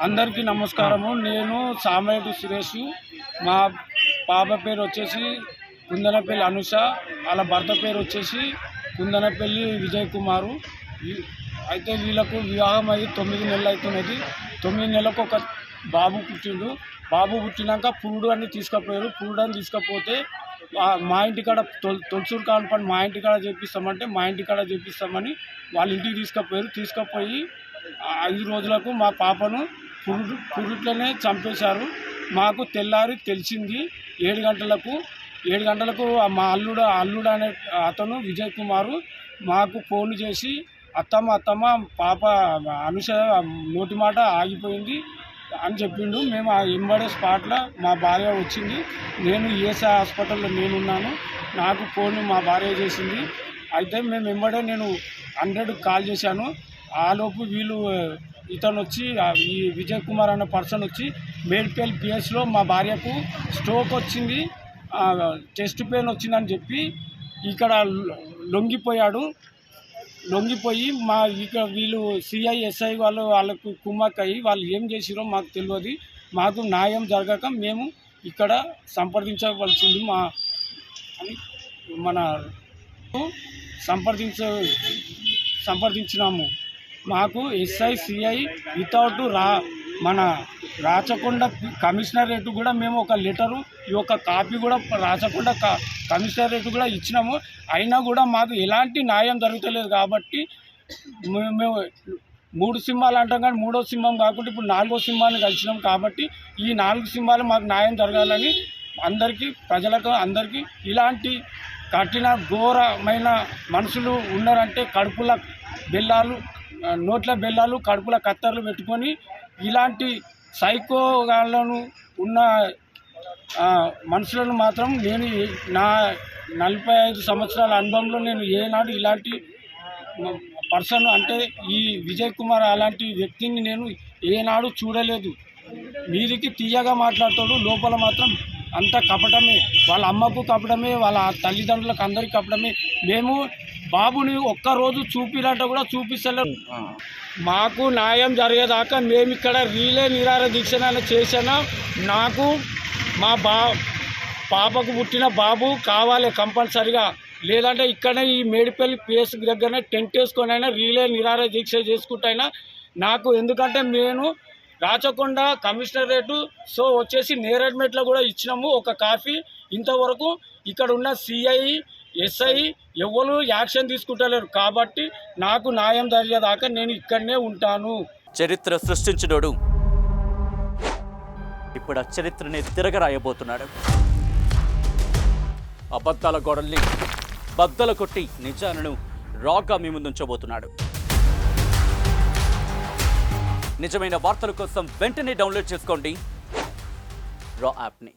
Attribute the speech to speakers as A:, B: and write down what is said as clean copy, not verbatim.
A: అందరికీ నమస్కారము. నేను సామరెడ్డి సురేష్. మా పాప పేరు వచ్చేసి కుందనపల్లి అనుష, వాళ్ళ భర్త పేరు వచ్చేసి కుందనపల్లి విజయ్ కుమారు. అయితే వీళ్ళకు వివాహం అయ్యి 9 నెలలు అవుతున్నది. 9 నెలలకు ఒక బాబు పుట్టిండు. బాబు పుట్టినాక పురుడు అని తీసుకుపోయారు. పురుడు అని తీసుకపోతే మా ఇంటికాడ తొలసూరు కాన్పని మా ఇంటికాడ చేపిస్తామంటే మా ఇంటికాడ చేపిస్తామని వాళ్ళ ఇంటికి తీసుకుపోయి 5 రోజులకు మా పాపను పురుట్లోనే చంపేశారు. మాకు తెల్లారి తెలిసింది 7 గంటలకు మా అల్లుడు అనే అతను విజయ్ కుమారు మాకు ఫోన్ చేసి అత్తమ్మ పాప అనుష నోటి మాట ఆగిపోయింది అని చెప్పిండు. మేము ఎంబడే స్పాట్లో మా భార్య వచ్చింది. నేను ఈఎస్ఐ హాస్పిటల్లో నేనున్నాను. నాకు ఫోన్ మా భార్య చేసింది. అయితే మేము ఎంబడే నేను 100 కాల్ చేశాను. ఆలోపు వీళ్ళు ఇతను వచ్చి ఈ విజయ్ కుమార్ అనే పర్సన్ వచ్చి మేడ్పల్లి పిఎస్లో మా భార్యకు స్ట్రోక్ వచ్చింది, చెస్ట్ పెయిన్ వచ్చిందని చెప్పి ఇక్కడ లొంగిపోయి ఇక్కడ వీళ్ళు సిఐఎస్ఐ వాళ్ళకు కుమ్మక్కయ్యి వాళ్ళు ఏం చేసిరో మాకు తెలియదు. మాకు న్యాయం జరగక మేము ఇక్కడ సంప్రదించవలసింది మన సంప్రదించినాము. మాకు ఎస్ఐ సిఐ వితౌట్ మన రాచకొండ కమిషనరేట్ కూడా మేము ఒక లెటరు ఈ యొక్క కాపీ కూడా రాచకొండ కమిషనరేట్ కూడా ఇచ్చినాము. అయినా కూడా మాకు ఎలాంటి న్యాయం జరుగుతలేదు. కాబట్టి మేము 3 సింహాలు అంటాం కానీ 3వ సింహం కాకుండా ఇప్పుడు 4వ సింహాన్ని కలిసినాం. కాబట్టి ఈ 4 సింహాలు మాకు న్యాయం జరగాలని ప్రజలకు అందరికీ ఇలాంటి కఠిన ఘోరమైన మనుషులు ఉన్నారంటే కడుపుల బెల్లాలు, నోట్ల బెల్లాలు, కడుపుల కత్తర్లు పెట్టుకొని ఇలాంటి సైకోగాళ్ళను ఉన్న మనుషులను మాత్రం నేను నా 45 సంవత్సరాల అనుభవంలో నేను ఏనాడు ఇలాంటి పర్సన్ అంటే ఈ విజయ్ కుమార్ అలాంటి వ్యక్తిని నేను ఏనాడు చూడలేదు. మీదికి తీయగా మాట్లాడతాడు, లోపల మాత్రం అంత కపటమే. వాళ్ళ అమ్మకు కపటమే, వాళ్ళ తల్లిదండ్రులకు అందరికీ కపటమే. మేము బాబుని ఒక్కరోజు చూపినట్టు కూడా చూపిస్తలేరు. మాకు న్యాయం జరిగేదాకా మేము ఇక్కడ రీలే నిరాహార దీక్ష చేసినా నాకు మా పాపకు పుట్టిన బాబు కావాలి కంపల్సరిగా. లేదంటే ఇక్కడనే ఈ మేడిపల్లి పిఎస్ దగ్గరనే టెంట్ వేసుకొని అయినా రీలే నిరాహార దీక్ష చేసుకుంటైనా నాకు, ఎందుకంటే నేను రాచకొండ కమిషనరేటు సో వచ్చేసి నేరేడ్మెట్లో కూడా ఇచ్చినాము ఒక కాపీ. ఇంతవరకు ఇక్కడ ఉన్న సిఐ ఎస్ఐ ఎవరు యాక్షన్ తీసుకుంటలేరు. కాబట్టి నాకు న్యాయం జరిగేదాకా నేను ఇక్కడనే ఉంటాను.
B: చరిత్ర సృష్టించినోడు ఇప్పుడు ఆ చరిత్రని తిరగరాయబోతున్నాడు. అబద్ధాల గోడల్ని బద్దలు కొట్టి నిజాలను రాగా మీ ముందుంచబోతున్నాడు. నిజమైన వార్తల కోసం వెంటనే డౌన్లోడ్ చేసుకోండి రా యాప్ని.